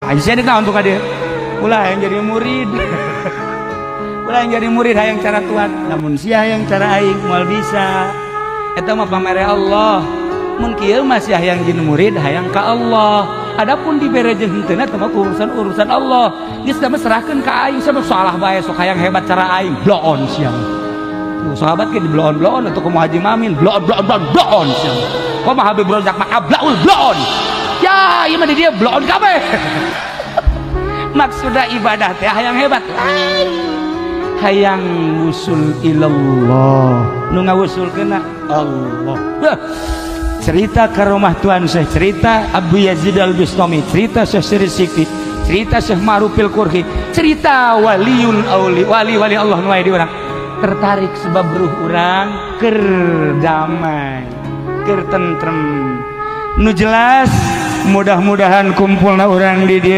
Aja deh kau untuk dia. Ulah yang jadi murid. Ulah yang jadi murid hayang cara tuan. Namun sia yang cara aing moal bisa. Eta mah pamere Allah. Mun kieu masih hayang jadi murid hayang ka Allah. Adapun dibere jeung henteu teh mah urusan Allah. Geus da serahkeun ka aing sama salah bae sok hayang hebat cara aing. Bloon siang. Tuh sahabat ge dibloon-bloon atau kumaha Haji Mamin bloon siang. Kumaha Habib Razak mah ablaul bloon. Ya, ieu mah di dia bloon kabeh. Maksudnya ibadah teh hayang hebat. Hayang wusul ilallah. Nu ngawusulkeunna Allah. Cerita ke rumah Tuan Syekh, cerita Abu Yazid Al-Bistami, cerita Syekh Sri Sikti, cerita Syekh Ma'rufil Qurhi, cerita waliul auli, wali-wali Allah nu aya di urang. Tertarik sebab ruh urang keur damai, keur tentrem. Nu jelas mudah-mudahan kumpulna urang di dieu